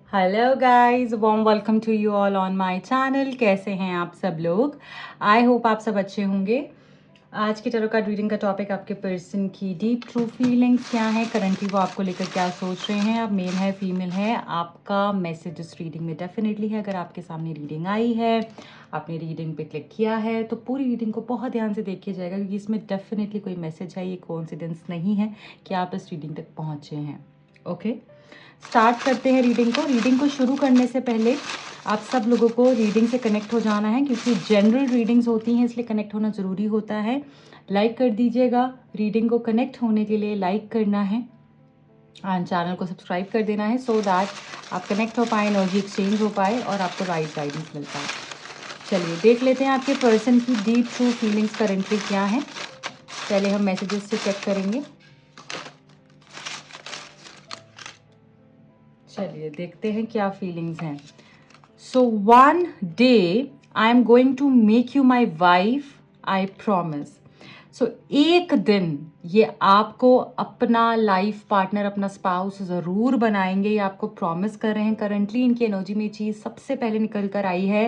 Hello guys, warm welcome to you all on my channel. कैसे हैं आप सब लोग? आई होप आप सब अच्छे होंगे। आज की टैरो कार्ड रीडिंग का टॉपिक आपके पर्सन की डीप ट्रू फीलिंग्स क्या है, करंटली वो आपको लेकर क्या सोच रहे हैं, आप मेल है फीमेल है, आपका मैसेज इस रीडिंग में डेफिनेटली है। अगर आपके सामने रीडिंग आई है, आपने रीडिंग पे क्लिक किया है, तो पूरी रीडिंग को बहुत ध्यान से देखिए जाएगा, क्योंकि इसमें डेफिनेटली कोई मैसेज है। ये कोइंसिडेंस नहीं है कि आप इस रीडिंग तक पहुँचे हैं। ओके, स्टार्ट करते हैं रीडिंग को। रीडिंग को शुरू करने से पहले आप सब लोगों को रीडिंग से कनेक्ट हो जाना है, क्योंकि जनरल रीडिंग्स होती हैं, इसलिए कनेक्ट होना ज़रूरी होता है। लाइक कर दीजिएगा। रीडिंग को कनेक्ट होने के लिए लाइक करना है एंड चैनल को सब्सक्राइब कर देना है, सो दैट आप कनेक्ट हो पाए, एनर्जी एक्सचेंज हो पाए और आपको राइट गाइडेंस मिल पाए। चलिए देख लेते हैं आपके पर्सन की डीप ट्रू फीलिंग्स करेंटली क्या है। पहले हम मैसेजेस से चेक करेंगे। चलिए देखते हैं क्या फीलिंग्स हैं। So one day I am going to make you my wife, I promise. So एक दिन ये आपको अपना लाइफ पार्टनर, अपना स्पाउस ज़रूर बनाएंगे, ये आपको प्रॉमिस कर रहे हैं। करंटली इनकी एनर्जी में चीज़ सबसे पहले निकल कर आई है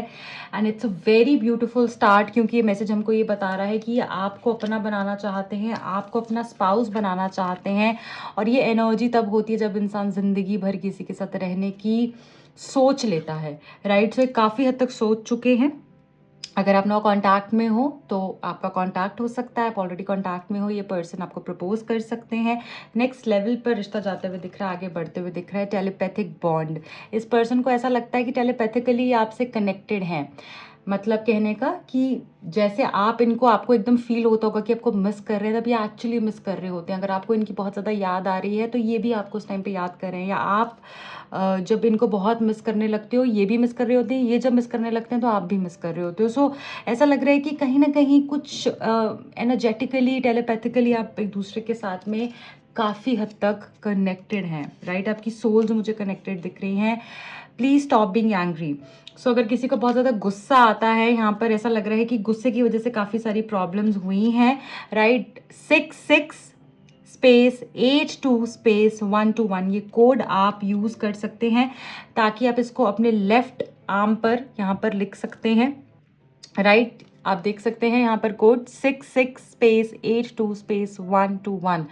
and it's a very beautiful start, क्योंकि ये मैसेज हमको ये बता रहा है कि ये आपको अपना बनाना चाहते हैं, आपको अपना स्पाउस बनाना चाहते हैं। और ये एनर्जी तब होती है जब इंसान ज़िंदगी भर किसी के साथ रहने की सोच लेता है, राइट। सो काफ़ी हद तक सोच चुके हैं। अगर आप नो कांटेक्ट में हो तो आपका कांटेक्ट हो सकता है, आप ऑलरेडी कांटेक्ट में हो, ये पर्सन आपको प्रपोज कर सकते हैं। नेक्स्ट लेवल पर रिश्ता जाते हुए दिख रहा है, आगे बढ़ते हुए दिख रहा है। टेलीपैथिक बॉन्ड, इस पर्सन को ऐसा लगता है कि टेलीपैथिकली आपसे कनेक्टेड हैं। मतलब कहने का कि जैसे आप इनको, आपको एकदम फील होता होगा कि आपको मिस कर रहे हैं, तब ये एक्चुअली मिस कर रहे होते हैं। अगर आपको इनकी बहुत ज़्यादा याद आ रही है तो ये भी आपको उस टाइम पे याद कर रहे हैं, या आप जब इनको बहुत मिस करने लगते हो ये भी मिस कर रहे होते हैं, ये जब मिस करने लगते हैं तो आप भी मिस कर रहे होते हो। सो ऐसा लग रहा है कि कहीं ना कहीं कुछ एनर्जेटिकली, टेलीपैथिकली आप एक दूसरे के साथ में काफ़ी हद तक कनेक्टेड हैं, राइट। आपकी सोल्स मुझे कनेक्टेड दिख रही हैं। Please stop being angry. So अगर किसी को बहुत ज़्यादा गुस्सा आता है, यहाँ पर ऐसा लग रहा है कि गुस्से की वजह से काफ़ी सारी प्रॉब्लम्स हुई हैं, राइट। 66 स्पेस 82 स्पेस 121 ये कोड आप यूज़ कर सकते हैं, ताकि आप इसको अपने लेफ्ट आर्म पर यहाँ पर लिख सकते हैं, राइट। आप देख सकते हैं यहाँ पर कोड 66 स्पेस 82 स्पेस 121।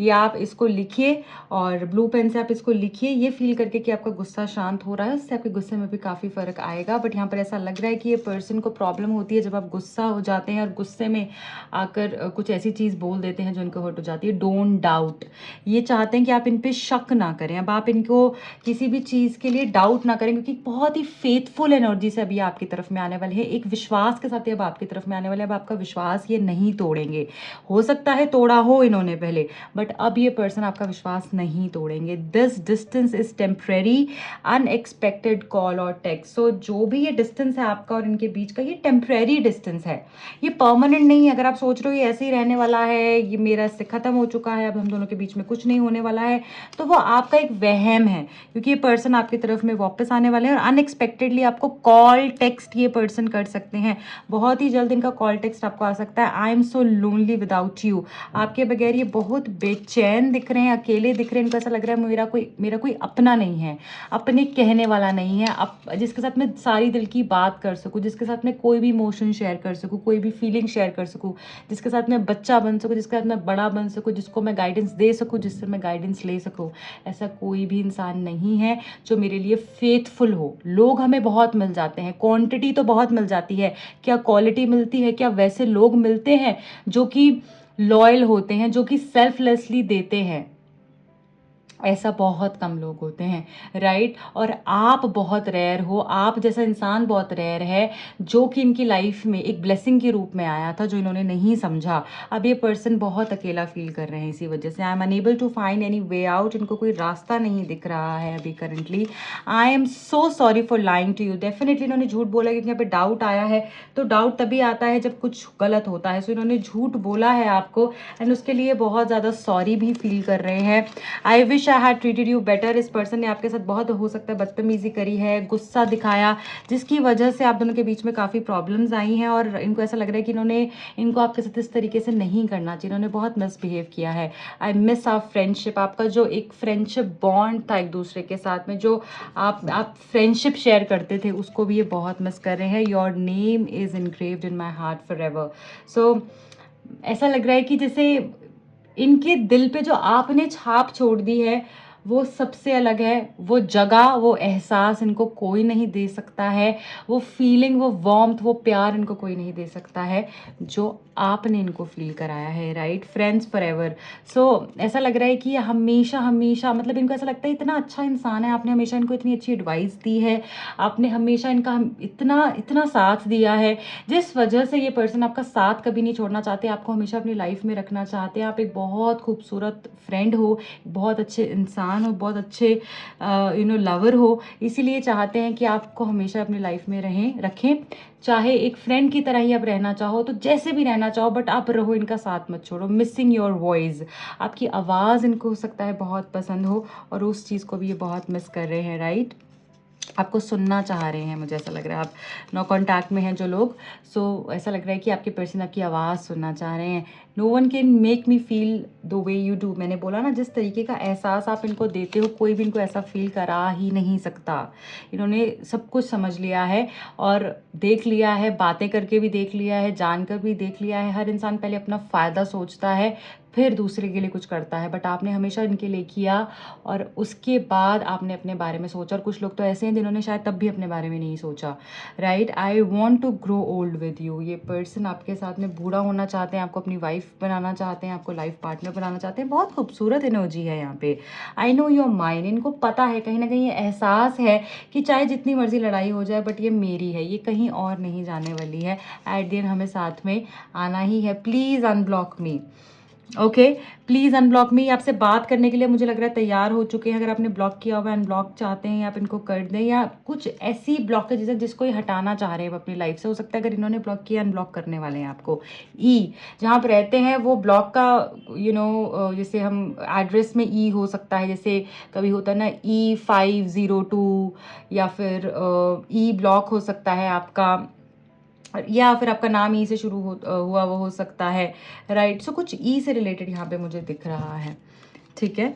ये आप इसको लिखिए और ब्लू पेन से आप इसको लिखिए, ये फील करके कि आपका गुस्सा शांत हो रहा है, उससे आपके गुस्से में भी काफ़ी फ़र्क आएगा। बट यहाँ पर ऐसा लग रहा है कि ये पर्सन को प्रॉब्लम होती है जब आप गुस्सा हो जाते हैं और गुस्से में आकर कुछ ऐसी चीज़ बोल देते हैं जो इनको हर्ट हो जाती है। डोंट डाउट, ये चाहते हैं कि आप इन पर शक ना करें। अब आप इनको किसी भी चीज़ के लिए डाउट ना करें, क्योंकि बहुत ही फेथफुल एनर्जी से अभी आपकी तरफ में आने वाले हैं, एक विश्वास के साथ ही अब आपकी तरफ में आने वाले हैं। अब आपका विश्वास ये नहीं तोड़ेंगे। हो सकता है तोड़ा हो इन्होंने पहले, बट अब ये पर्सन आपका विश्वास नहीं तोड़ेंगे। This distance is temporary, unexpected call और टेक्स्ट। सो जो भी ये डिस्टेंस है आपका और इनके बीच का, ये टेम्परेरी डिस्टेंस है, ये परमानेंट नहीं है। अगर आप सोच रहे हो ये ऐसे ही रहने वाला है, ये मेरा इससे खत्म हो चुका है, अब हम दोनों के बीच में कुछ नहीं होने वाला है, तो वो आपका एक वहम है, क्योंकि ये पर्सन आपकी तरफ में वापस आने वाले हैं और अनएक्सपेक्टेडली आपको कॉल टेक्स्ट ये पर्सन कर सकते हैं। बहुत ही जल्द इनका कॉल टेक्स्ट आपको आ सकता है। आई am so lonely without you, आपके बगैर ये बहुत बेचैन दिख रहे हैं, अकेले दिख रहे हैं। इनको ऐसा लग रहा है मेरा कोई अपना नहीं है, अपने कहने वाला नहीं है, जिसके साथ मैं सारी दिल की बात कर सकूँ, जिसके साथ मैं कोई भी इमोशन शेयर कर सकूँ, कोई भी फीलिंग शेयर कर सकूँ, जिसके साथ मैं बच्चा बन सकूँ, जिसके साथ मैं बड़ा बन सकूँ, जिसको मैं गाइडेंस दे सकूँ, जिससे मैं गाइडेंस ले सकूँ। ऐसा कोई भी इंसान नहीं है जो मेरे लिए फेथफुल हो। लोग हमें बहुत मिल जाते हैं, क्वांटिटी तो बहुत मिल जाती है, क्या क्वालिटी मिलती है? क्या वैसे लोग मिलते हैं जो कि लॉयल होते हैं, जो कि सेल्फलेसली देते हैं? ऐसा बहुत कम लोग होते हैं, राइट। और आप बहुत रेयर हो, आप जैसा इंसान बहुत रेयर है जो कि इनकी लाइफ में एक ब्लेसिंग के रूप में आया था, जो इन्होंने नहीं समझा। अब ये पर्सन बहुत अकेला फील कर रहे हैं, इसी वजह से I am unable to find any way out. इनको कोई रास्ता नहीं दिख रहा है अभी currently. I am so sorry for lying to you. Definitely इन्होंने झूठ बोला, क्योंकि यहाँ पे डाउट आया है, तो डाउट तभी आता है जब कुछ गलत होता है। सो इन्होंने झूठ बोला है आपको एंड उसके लिए बहुत ज़्यादा सॉरी भी फील कर रहे हैं। I wish I had treated you better, इस पर्सन ने आपके साथ बहुत हो सकता है बदतमीजी करी है, गुस्सा दिखाया, जिसकी वजह से आप दोनों के बीच में काफ़ी प्रॉब्लम्स आई हैं और इनको ऐसा लग रहा है कि इनको आपके साथ इस तरीके से नहीं करना चाहिए, इन्होंने बहुत मिसबिहेव किया है। आई मिस आवर फ्रेंडशिप, आपका जो एक फ्रेंडशिप बॉन्ड था एक दूसरे के साथ में, जो आप फ्रेंडशिप शेयर करते थे, उसको भी ये बहुत मिस कर रहे हैं। Your name is engraved in my heart for ever. So ऐसा लग रहा है कि जैसे इनके दिल पे जो आपने छाप छोड़ दी है वो सबसे अलग है। वो जगह, वो एहसास इनको कोई नहीं दे सकता है, वो फीलिंग, वो वार्मथ, वो प्यार इनको कोई नहीं दे सकता है जो आपने इनको फील कराया है। Right, friends for ever. So ऐसा लग रहा है कि हमेशा हमेशा, मतलब इनको ऐसा लगता है इतना अच्छा इंसान है, आपने हमेशा इनको इतनी अच्छी एडवाइस दी है, आपने हमेशा इनका इतना इतना साथ दिया है, जिस वजह से ये पर्सन आपका साथ कभी नहीं छोड़ना चाहते, आपको हमेशा अपनी लाइफ में रखना चाहते हैं। आप एक बहुत खूबसूरत फ्रेंड हो, बहुत अच्छे इंसान हो, बहुत अच्छे लवर हो, इसीलिए चाहते हैं कि आपको हमेशा अपनी लाइफ में रखें। चाहे एक फ्रेंड की तरह ही आप रहना चाहो तो जैसे भी रहना चाहो, बट आप रहो, इनका साथ मत छोड़ो। मिसिंग योर वॉइस, आपकी आवाज़ इनको हो सकता है बहुत पसंद हो और उस चीज़ को भी ये बहुत मिस कर रहे हैं। राइट, आपको सुनना चाह रहे हैं, मुझे ऐसा लग रहा है। आप नो कॉन्टैक्ट में हैं जो लोग, सो ऐसा लग रहा है कि आपके पर्सन आपकी आवाज़ सुनना चाह रहे हैं। No one can make me feel the way you do, मैंने बोला ना, जिस तरीके का एहसास आप इनको देते हो कोई भी इनको ऐसा फील करा ही नहीं सकता। इन्होंने सब कुछ समझ लिया है और देख लिया है, बातें करके भी देख लिया है, जानकर भी देख लिया है। हर इंसान पहले अपना फ़ायदा सोचता है, फिर दूसरे के लिए कुछ करता है, बट आपने हमेशा इनके लिए किया और उसके बाद आपने अपने बारे में सोचा। और कुछ लोग तो ऐसे हैं जिन्होंने शायद तब भी अपने बारे में नहीं सोचा। Right, I want to grow old with you, ये पर्सन आपके साथ में बूढ़ा होना चाहते हैं, आपको अपनी वाइफ बनाना चाहते हैं, आपको लाइफ पार्टनर बनाना चाहते हैं। बहुत खूबसूरत एनर्जी है यहाँ पे। आई नो योर माइंड, इनको पता है, कहीं ना कहीं ये एहसास है कि चाहे जितनी मर्जी लड़ाई हो जाए, बट ये मेरी है, ये कहीं और नहीं जाने वाली है। एट द एंड हमें साथ में आना ही है। Please unblock me, okay, please unblock me. आपसे बात करने के लिए मुझे लग रहा है तैयार हो चुके हैं। अगर आपने ब्लॉक किया हुआ है, अनब्लॉक चाहते हैं, आप इनको कर दें, या कुछ ऐसी ब्लॉकेज है जिसको ये हटाना चाह रहे हैं अपनी लाइफ से, हो सकता है अगर इन्होंने ब्लॉक किया, अनब्लॉक करने वाले हैं आपको। जहाँ आप रहते हैं वो ब्लॉक का जैसे हम एड्रेस में हो सकता है, जैसे कभी होता है ना E502, या फिर ब्लॉक हो सकता है आपका, या फिर आपका नाम ई से शुरू हुआ वो हो सकता है। राइट, सो कुछ ई से रिलेटेड यहाँ पे मुझे दिख रहा है। ठीक है,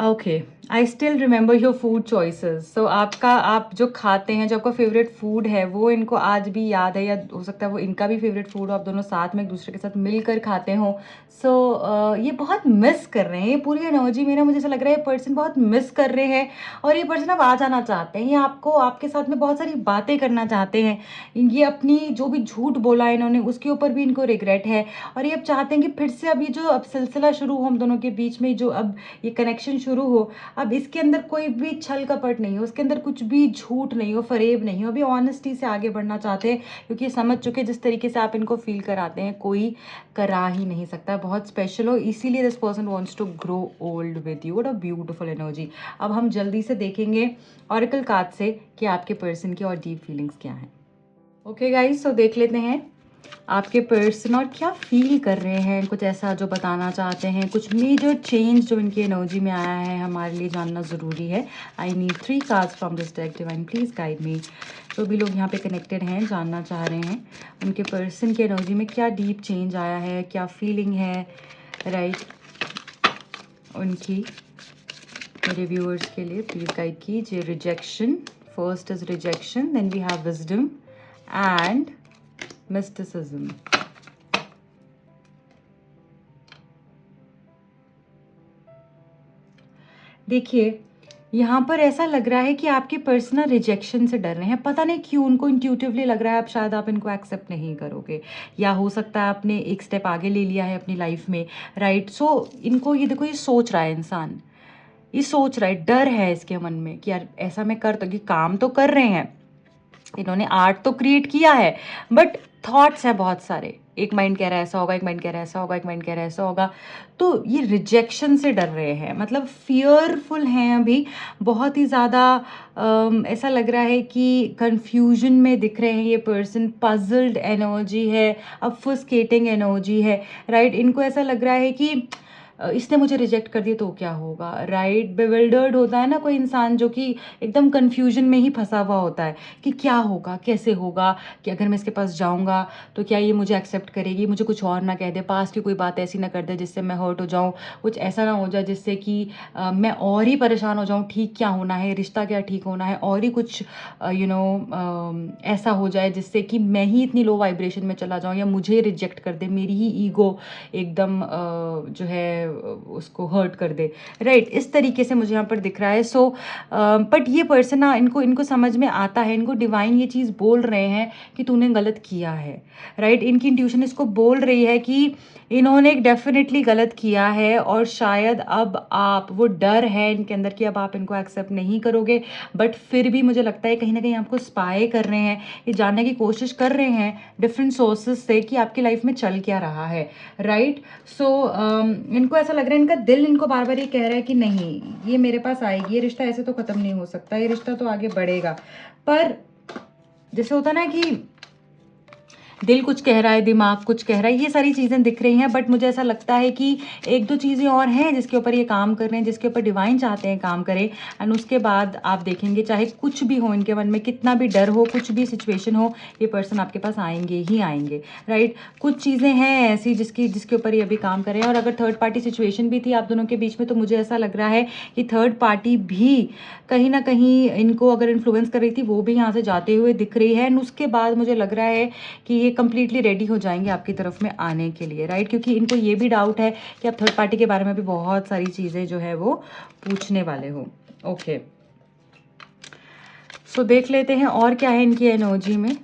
okay, I still remember your food choices. So आप जो खाते हैं, जो आपका फेवरेट फूड है, वो इनको आज भी याद है, या हो सकता है वो इनका भी फेवरेट फूड हो, आप दोनों साथ में एक दूसरे के साथ मिलकर खाते हो। सो ये बहुत मिस कर रहे हैं, ये पूरी एनर्जी में ना, मुझे ऐसा लग रहा है ये पर्सन बहुत मिस कर रहे हैं और ये पर्सन अब आ जाना चाहते हैं। ये आपके साथ में बहुत सारी बातें करना चाहते हैं। ये अपनी जो भी झूठ बोला है इन्होंने, उसके ऊपर भी इनको रिग्रेट है और ये अब चाहते हैं कि फिर से अब ये जो अब सिलसिला शुरू हो हम दोनों के बीच में, जो अब ये कनेक्शन शुरू हो, अब इसके अंदर कोई भी छल कपट नहीं हो, उसके अंदर कुछ भी झूठ नहीं हो, फरेब नहीं हो। अभी ऑनेस्टी से आगे बढ़ना चाहते हैं क्योंकि समझ चुके जिस तरीके से आप इनको फील कराते हैं कोई करा ही नहीं सकता। बहुत स्पेशल हो, इसीलिए this person wants to grow old with you. What a beautiful energy. अब हम जल्दी से देखेंगे ऑरेकल कार्ड से कि आपके पर्सन की और डीप फीलिंग्स क्या हैं। ओके गाइस, तो देख लेते हैं आपके पर्सन और क्या फील कर रहे हैं, कुछ ऐसा जो बताना चाहते हैं, कुछ मेजर चेंज जो इनकी एनर्जी में आया है, हमारे लिए जानना ज़रूरी है। I need 3 cards from this deck, divine please guide me. जो भी लोग यहाँ पे कनेक्टेड हैं, जानना चाह रहे हैं उनके पर्सन की एनर्जी में क्या डीप चेंज आया है, क्या फीलिंग है। राइट, उनकी मेरे व्यूअर्स के लिए प्लीज़ गाइड कीजिए। Rejection, first is rejection, then we have wisdom and mysticism. देखिए, यहाँ पर ऐसा लग रहा है कि आपके पर्सन रिजेक्शन से डर रहे हैं। पता नहीं क्यों, उनको इंट्यूटिवली लग रहा है अब शायद आप इनको एक्सेप्ट नहीं करोगे, या हो सकता है आपने एक स्टेप आगे ले लिया है अपनी लाइफ में। राइट, सो इनको ये देखो, ये सोच रहा है इंसान, ये सोच रहा है, डर है इसके मन में कि यार ऐसा मैं कर, तो कि काम तो कर रहे हैं इन्होंने, आर्ट तो क्रिएट किया है, बट थॉट्स है बहुत सारे। एक माइंड कह रहा है ऐसा होगा, एक माइंड कह रहा है ऐसा होगा, एक माइंड कह रहा है ऐसा होगा। तो ये रिजेक्शन से डर रहे हैं, मतलब फियरफुल हैं अभी बहुत ही ज़्यादा। ऐसा लग रहा है कि कंफ्यूजन में दिख रहे हैं ये पर्सन, पजल्ड एनर्जी है, अब फुस्केटिंग एनर्जी है। राइट, इनको ऐसा लग रहा है कि इसने मुझे रिजेक्ट कर दिया तो क्या होगा, राइट। बेविल्डर्ड होता है ना कोई इंसान जो कि एकदम कन्फ्यूजन में ही फंसा हुआ होता है कि क्या होगा, कैसे होगा, कि अगर मैं इसके पास जाऊँगा तो क्या ये मुझे एक्सेप्ट करेगी, मुझे कुछ और ना कह दे, पास की कोई बात ऐसी ना कर दे जिससे मैं हर्ट हो जाऊँ, कुछ ऐसा ना हो जाए जिससे कि मैं और ही परेशान हो जाऊँ, ठीक क्या होना है, रिश्ता क्या ठीक होना है, और ही कुछ ऐसा हो जाए जिससे कि मैं ही इतनी लो वाइब्रेशन में चला जाऊँ या मुझे रिजेक्ट कर दे, मेरी ही ईगो एकदम जो है उसको हर्ट कर दे, राइट। इस तरीके से मुझे यहाँ पर दिख रहा है। सो बट ये पर्सन ना, इनको इनको समझ में आता है, इनको डिवाइन ये चीज़ बोल रहे हैं कि तूने गलत किया है, राइट। इनकी इंट्यूशन इसको बोल रही है कि इन्होंने डेफिनेटली गलत किया है और शायद अब आप, वो डर है इनके अंदर कि अब आप इनको एक्सेप्ट नहीं करोगे, बट फिर भी मुझे लगता है कहीं ना कहीं आपको स्पाई कर रहे हैं, ये जानने की कोशिश कर रहे हैं डिफरेंट सोर्सेज से कि आपकी लाइफ में चल क्या रहा है, राइट। सो इनको ऐसा लग रहा है, इनका दिल इनको बार बार ये कह रहा है कि नहीं, ये मेरे पास आएगी, ये रिश्ता ऐसे तो ख़त्म नहीं हो सकता, ये रिश्ता तो आगे बढ़ेगा। पर जैसे होता ना कि दिल कुछ कह रहा है, दिमाग कुछ कह रहा है, ये सारी चीज़ें दिख रही हैं, बट मुझे ऐसा लगता है कि एक दो चीज़ें और हैं जिसके ऊपर ये काम कर रहे हैं, जिसके ऊपर डिवाइन चाहते हैं काम करें। एंड उसके बाद आप देखेंगे चाहे कुछ भी हो इनके मन में, कितना भी डर हो, कुछ भी सिचुएशन हो, ये पर्सन आपके पास आएंगे ही आएंगे, राइट। कुछ चीज़ें हैं ऐसी जिसके ऊपर ये अभी काम करें। और अगर थर्ड पार्टी सिचुएशन भी थी आप दोनों के बीच में, तो मुझे ऐसा लग रहा है कि थर्ड पार्टी भी कहीं ना कहीं इनको अगर इन्फ्लुएंस कर रही थी, वो भी यहाँ से जाते हुए दिख रही है। एंड उसके बाद मुझे लग रहा है कि ये कंप्लीटली रेडी हो जाएंगे आपकी तरफ में आने के लिए, राइट। क्योंकि इनको ये भी डाउट है कि आप थर्ड पार्टी के बारे में भी बहुत सारी चीज़ें जो है वो पूछने वाले हो। ओके, सो देख लेते हैं और क्या है इनकी एनर्जी में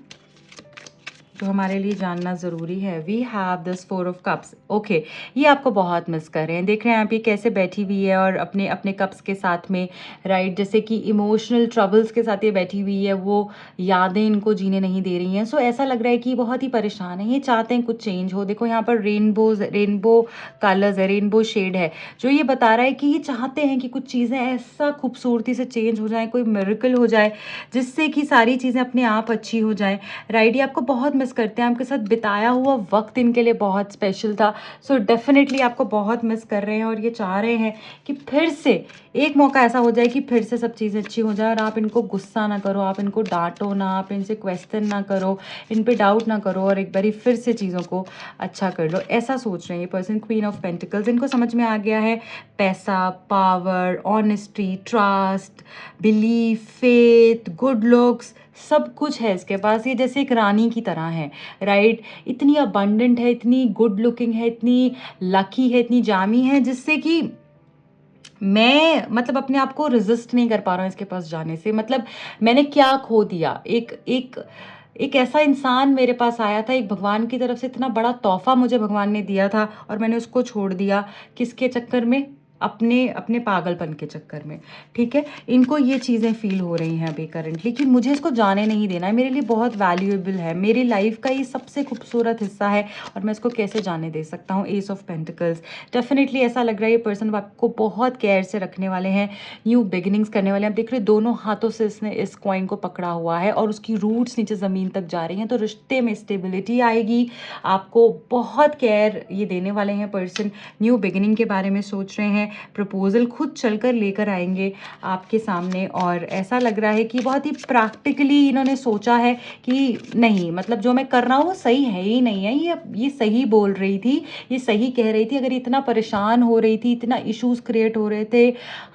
जो हमारे लिए जानना ज़रूरी है। We have this 4 of cups. Okay, ये आपको बहुत मिस कर रहे हैं। देख रहे हैं आप ये कैसे बैठी हुई है और अपने अपने कप्स के साथ में, राइट। जैसे कि इमोशनल ट्रबल्स के साथ ये बैठी हुई है, वो यादें इनको जीने नहीं दे रही हैं। सो ऐसा लग रहा है कि बहुत ही परेशान है, ये चाहते हैं कुछ चेंज हो। देखो यहाँ पर रेनबो कलर्स है, रेनबो शेड है, जो ये बता रहा है कि ये चाहते हैं कि कुछ चीज़ें ऐसा खूबसूरती से चेंज हो जाए, कोई मिरेकल हो जाए जिससे कि सारी चीज़ें अपने आप अच्छी हो जाए, राइट। ये आपको बहुत मिस करते हैं, आपके साथ बिताया हुआ वक्त इनके लिए बहुत स्पेशल था। सो डेफिनेटली आपको बहुत मिस कर रहे हैं और ये चाह रहे हैं कि फिर से एक मौका ऐसा हो जाए कि फिर से सब चीज़ें अच्छी हो जाए और आप इनको गुस्सा ना करो, आप इनको डांटो ना, आप इनसे क्वेश्चन ना करो, इन पे डाउट ना करो और एक बारी फिर से चीज़ों को अच्छा कर लो, ऐसा सोच रहे हैं ये पर्सन। क्वीन ऑफ पेंटिकल्स, इनको समझ में आ गया है पैसा, power, honesty, trust, belief, faith, good looks, सब कुछ है इसके पास। ये जैसे एक रानी की तरह है, राइट। इतनी अबंडेंट है, इतनी गुड लुकिंग है, इतनी लकी है, इतनी जामी है, जिससे कि मैं मतलब अपने आप को रेजिस्ट नहीं कर पा रहा हूँ इसके पास जाने से। मतलब मैंने क्या खो दिया, एक एक एक ऐसा इंसान मेरे पास आया था, एक भगवान की तरफ से इतना बड़ा तोहफा मुझे भगवान ने दिया था और मैंने उसको छोड़ दिया किसके चक्कर में, अपने अपने पागलपन के चक्कर में, ठीक है। इनको ये चीज़ें फील हो रही हैं अभी करंटली कि मुझे इसको जाने नहीं देना है, मेरे लिए बहुत वैल्यूएबल है, मेरी लाइफ का ये सबसे खूबसूरत हिस्सा है और मैं इसको कैसे जाने दे सकता हूँ। एस ऑफ पेंटिकल्स, डेफिनेटली ऐसा लग रहा है ये पर्सन आपको बहुत केयर से रखने वाले हैं, न्यू बिगिनिंग्स करने वाले हैं। आप देख रहे हो दोनों हाथों से इसने इस कॉइन को पकड़ा हुआ है और उसकी रूट्स नीचे ज़मीन तक जा रही हैं, तो रिश्ते में स्टेबिलिटी आएगी। आपको बहुत केयर ये देने वाले हैं पर्सन, न्यू बिगिनिंग के बारे में सोच रहे हैं, प्रपोजल खुद चलकर लेकर आएंगे आपके सामने। और ऐसा लग रहा है कि बहुत ही प्रैक्टिकली इन्होंने सोचा है कि नहीं, मतलब जो मैं कर रहा हूँ वो सही है ही नहीं है, ये सही बोल रही थी, ये सही कह रही थी। अगर इतना परेशान हो रही थी, इतना इश्यूज क्रिएट हो रहे थे,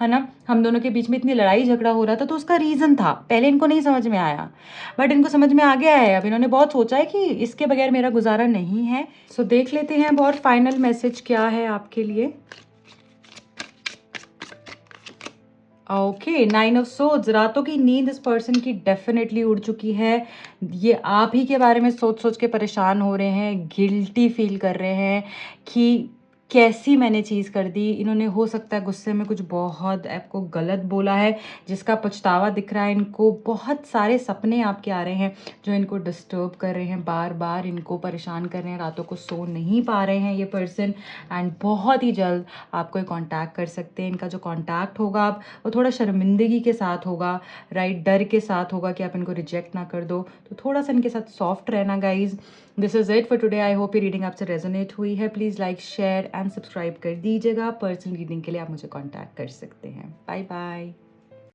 है ना, हम दोनों के बीच में इतनी लड़ाई झगड़ा हो रहा था, तो उसका रीज़न था। पहले इनको नहीं समझ में आया, बट इनको समझ में आ गया है। अब इन्होंने बहुत सोचा है कि इसके बगैर मेरा गुजारा नहीं है। सो देख लेते हैं अब और फाइनल मैसेज क्या है आपके लिए। ओके, 9 ऑफ सोर्ड्स, रातों की नींद इस पर्सन की डेफिनेटली उड़ चुकी है। ये आप ही के बारे में सोच सोच के परेशान हो रहे हैं, गिल्टी फील कर रहे हैं कि कैसी मैंने चीज़ कर दी। इन्होंने हो सकता है गुस्से में कुछ बहुत आपको गलत बोला है, जिसका पछतावा दिख रहा है इनको। बहुत सारे सपने आपके आ रहे हैं जो इनको डिस्टर्ब कर रहे हैं, बार बार इनको परेशान कर रहे हैं, रातों को सो नहीं पा रहे हैं ये पर्सन। एंड बहुत ही जल्द आपको कांटेक्ट कर सकते हैं। इनका जो कांटेक्ट होगा आप, वो थोड़ा शर्मिंदगी के साथ होगा, राइट, डर के साथ होगा कि आप इनको रिजेक्ट ना कर दो। तो थोड़ा सा इनके साथ सॉफ्ट रहना guys. This is it for today. I hope ये रीडिंग आपसे रेजोनेट हुई है। Please like, share and subscribe कर दीजिएगा। पर्सनल रीडिंग के लिए आप मुझे कॉन्टैक्ट कर सकते हैं। Bye bye.